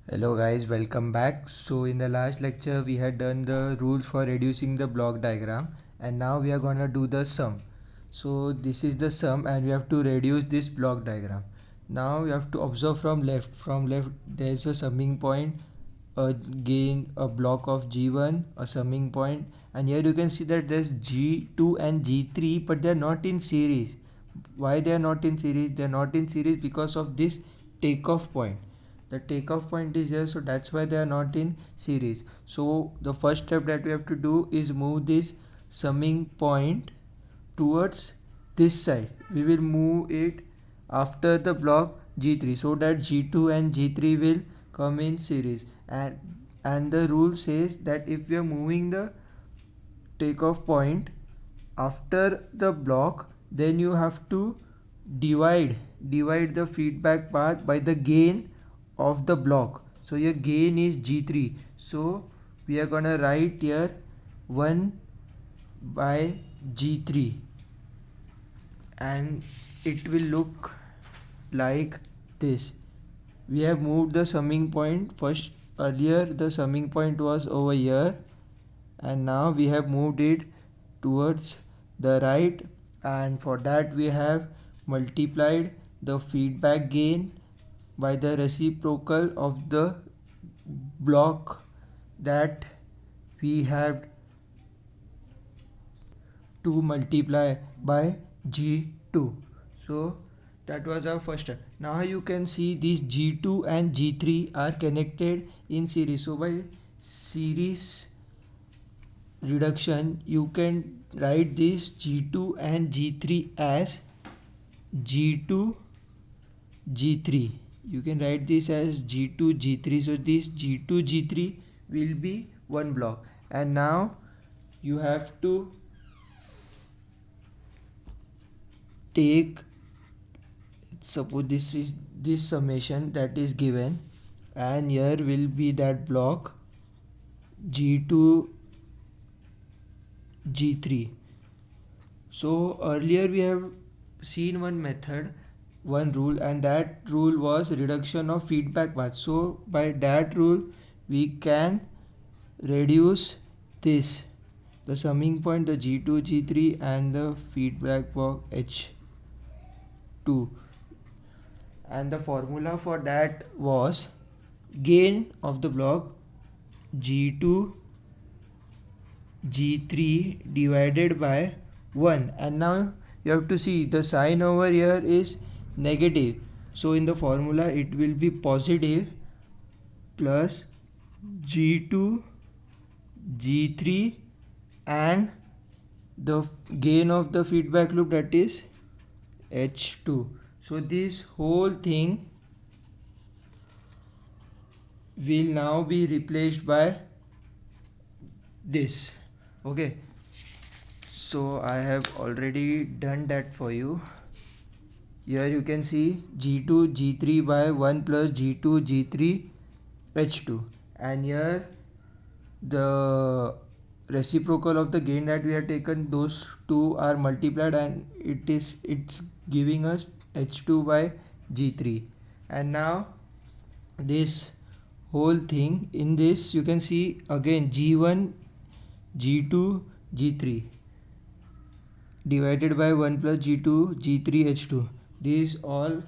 Hello guys, welcome back. So in the last lecture we had done the rules for reducing the block diagram, and now we are gonna do the sum. So this is the sum and we have to reduce this block diagram. Now we have to observe from left. From left there is a summing point, again a block of G1, a summing point, and here you can see that there's G2 and G3 but they are not in series. Why they are not in series? They are not in series because of this takeoff point. The takeoff point is here, so that's why they are not in series. So the first step that we have to do is move this summing point towards this side. We will move it after the block G3 so that G2 and G3 will come in series, and the rule says that if we are moving the takeoff point after the block, then you have to divide the feedback path by the gain of the block. So your gain is G3, so we are gonna write here 1 by G3, and it will look like this. We have moved the summing point first. Earlier the summing point was over here, and now we have moved it towards the right, and for that we have multiplied the feedback gain by the reciprocal of the block that we have to multiply by G2. So that was our first step. Now you can see these G2 and G3 are connected in series. So by series reduction you can write this G2 and G3 as G2 G3. You can write this as G2 G3. So this G2 G3 will be one block, and now you have to take, suppose this is this summation that is given, and here will be that block G2 G3. So earlier we have seen one method, one rule, and that rule was reduction of feedback path. So by that rule we can reduce this, the summing point, the G2 G3, and the feedback block H2, and the formula for that was gain of the block G2 G3 divided by 1. And now you have to see the sign over here is negative, so in the formula it will be positive plus G2 G3 and the gain of the feedback loop, that is H2. So this whole thing will now be replaced by this. Okay, so I have already done that for you. Here you can see G2 G3 by 1 plus G2 G3 H2, and here the reciprocal of the gain that we have taken, those two are multiplied, and it's giving us H2 by G3. And now this whole thing, in this you can see again G1 G2 G3 divided by 1 plus G2 G3 H2. This whole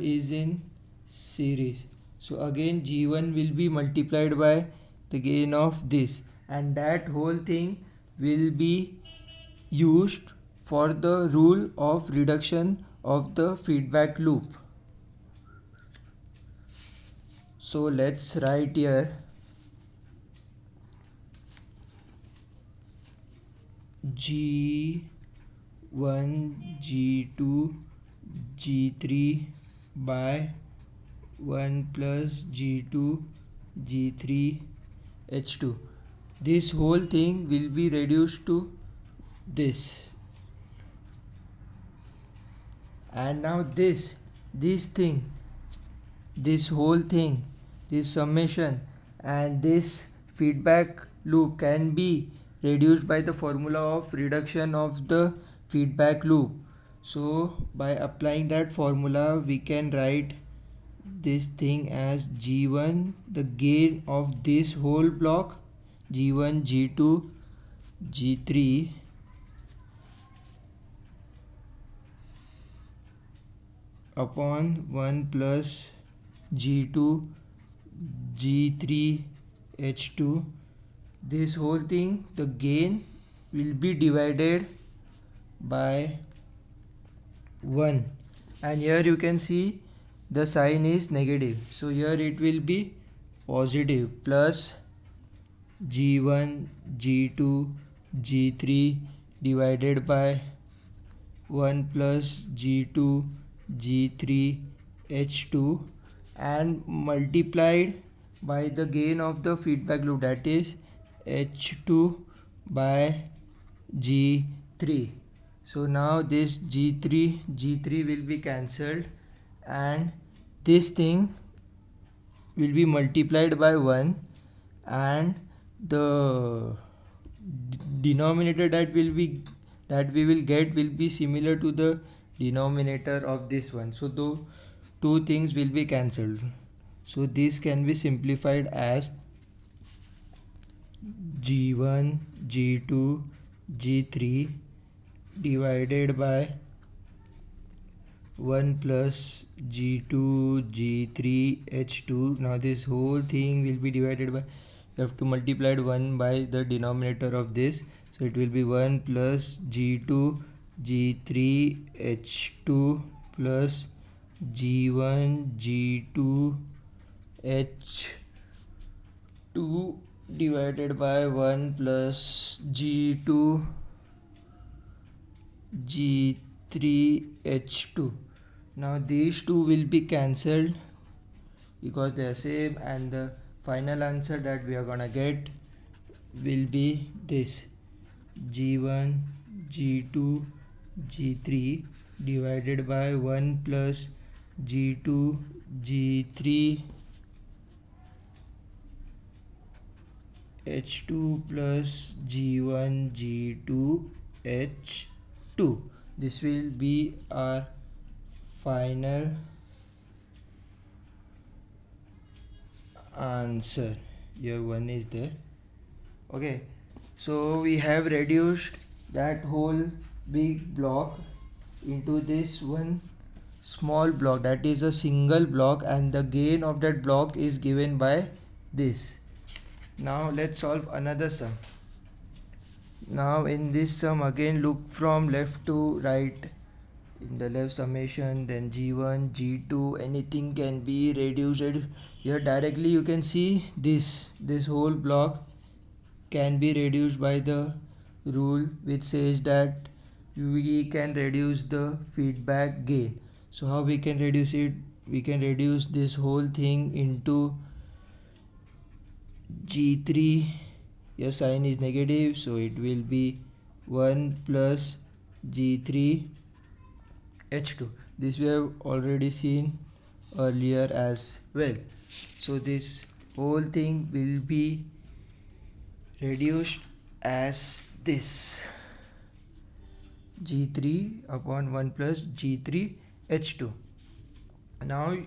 is in series. So again G1 will be multiplied by the gain of this, and that whole thing will be used for the rule of reduction of the feedback loop. So let's write here G1 G2 G3 by 1 plus G2 G3 H2. This whole thing will be reduced to this, and now this whole thing, this summation and this feedback loop can be reduced by the formula of reduction of the feedback loop. So by applying that formula we can write this thing as G1, the gain of this whole block, G1, G2, G3 upon 1 plus G2, G3, H2. This whole thing, the gain will be divided by 1, and here you can see the sign is negative, so here it will be positive, plus G1, G2, G3 divided by 1 plus G2, G3, H2, and multiplied by the gain of the feedback loop, that is H2 by G3. So now this G3 will be cancelled, and this thing will be multiplied by 1, and the denominator that we will get will be similar to the denominator of this one. So the two things will be cancelled. So this can be simplified as G1, G2, G3 divided by 1 plus G2, G3, H2. Now this whole thing will be divided by, you have to multiply 1 by the denominator of this, so it will be 1 plus G2, G3, H2 plus G1, G2, H2 divided by 1 plus G2, G3, H2. Now these two will be cancelled because they are same, and the final answer that we are gonna get will be this G1, G2, G3 divided by 1 plus G2, G3, H2 plus G1, G2, H2. This will be our final answer. Here one is there. Okay, so we have reduced that whole big block into this one small block, that is a single block, and the gain of that block is given by this. Now let's solve another sum. Now in this sum, again look from left to right. In the left summation, then G1, G2, anything can be reduced. Here directly you can see this whole block can be reduced by the rule which says that we can reduce the feedback gain. So how we can reduce it? We can reduce this whole thing into G3. Your sign is negative, so it will be 1 plus G3 H2. This we have already seen earlier as well. So this whole thing will be reduced as this G3 upon 1 plus G3 H2. Now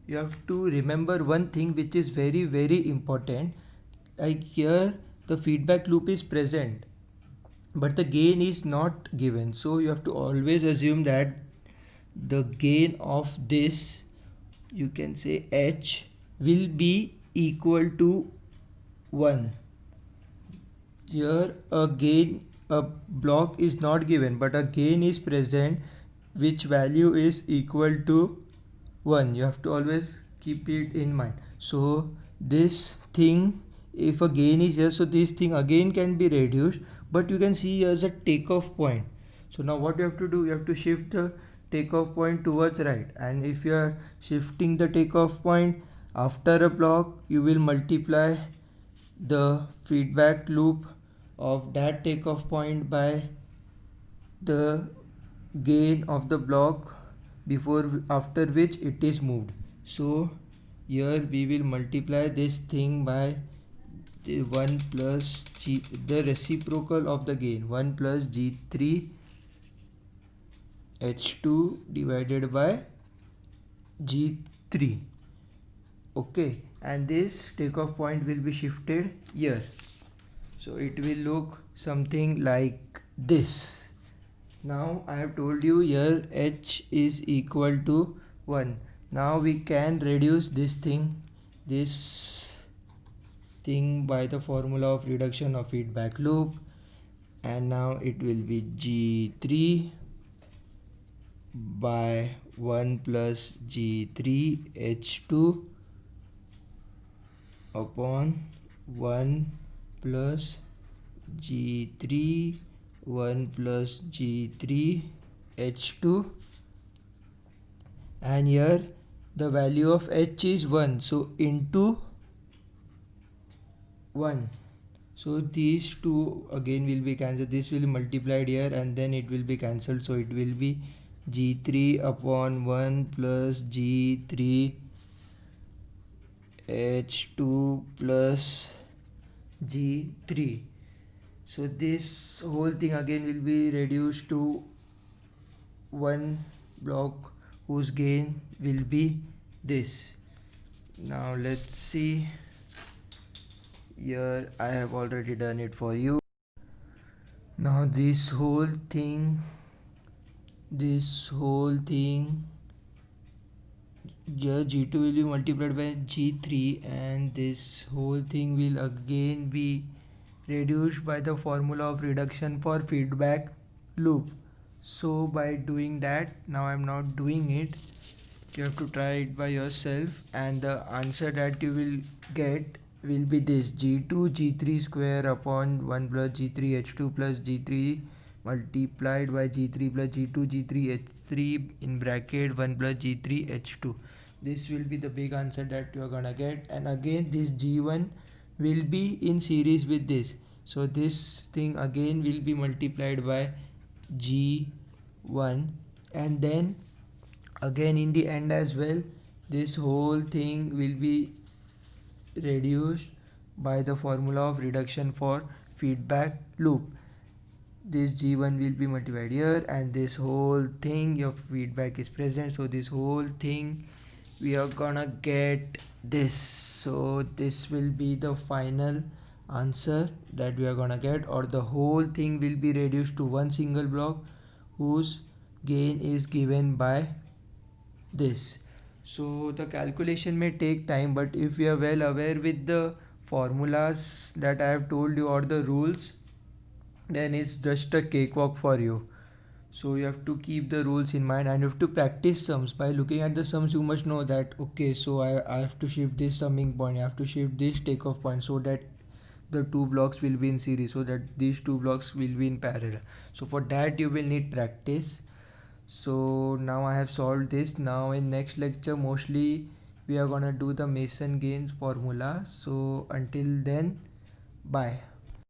you have to remember one thing which is very important. Like here the feedback loop is present but the gain is not given, so you have to always assume that the gain of this, you can say H, will be equal to 1. Here a block is not given but a gain is present which value is equal to 1. You have to always keep it in mind. So this thing, if a gain is here, so this thing again can be reduced, but you can see here's a takeoff point. So now what you have to do, you have to shift the takeoff point towards right, and if you are shifting the takeoff point after a block, you will multiply the feedback loop of that takeoff point by the gain of the block after which it is moved. So here we will multiply this thing by the 1 plus G, the reciprocal of the gain, 1 plus G3 H2 divided by G3. Okay, and this takeoff point will be shifted here, so it will look something like this. Now I have told you here h is equal to 1. Now we can reduce this thing by the formula of reduction of feedback loop, and now it will be G3 by 1 plus G3 H2 upon 1 plus G3 1 plus G3 H2, and here the value of H is 1, so into 1. So these two again will be cancelled, this will be multiplied here and then it will be cancelled, so it will be G3 upon 1 plus G3 H2 plus G3. So this whole thing again will be reduced to one block whose gain will be this. Now let's see. Here I have already done it for you. Now this whole thing here G2 will be multiplied by G3, and this whole thing will again be reduced by the formula of reduction for feedback loop. So by doing that, now I'm not doing it, you have to try it by yourself, and the answer that you will get will be this: G2 G3 square upon 1 plus G3 H2 plus G3 multiplied by G3 plus G2 G3 H3 in bracket 1 plus G3 H2. This will be the big answer that you are gonna get, and again this G1 will be in series with this, so this thing again will be multiplied by G1, and then again in the end as well this whole thing will be reduced by the formula of reduction for feedback loop. This G1 will be multiplied here, and this whole thing, your feedback is present, so this whole thing we are gonna get this. So this will be the final answer that we are gonna get, or the whole thing will be reduced to one single block whose gain is given by this. So the calculation may take time, but if you are well aware with the formulas that I have told you or the rules, then it's just a cakewalk for you. So you have to keep the rules in mind, and you have to practice sums. By looking at the sums you must know that okay, so I have to shift this summing point, I have to shift this takeoff point, so that the two blocks will be in series, so that these two blocks will be in parallel. So for that you will need practice. So now I have solved this. Now in next lecture mostly we are gonna do the Mason Gaines formula. So until then, bye.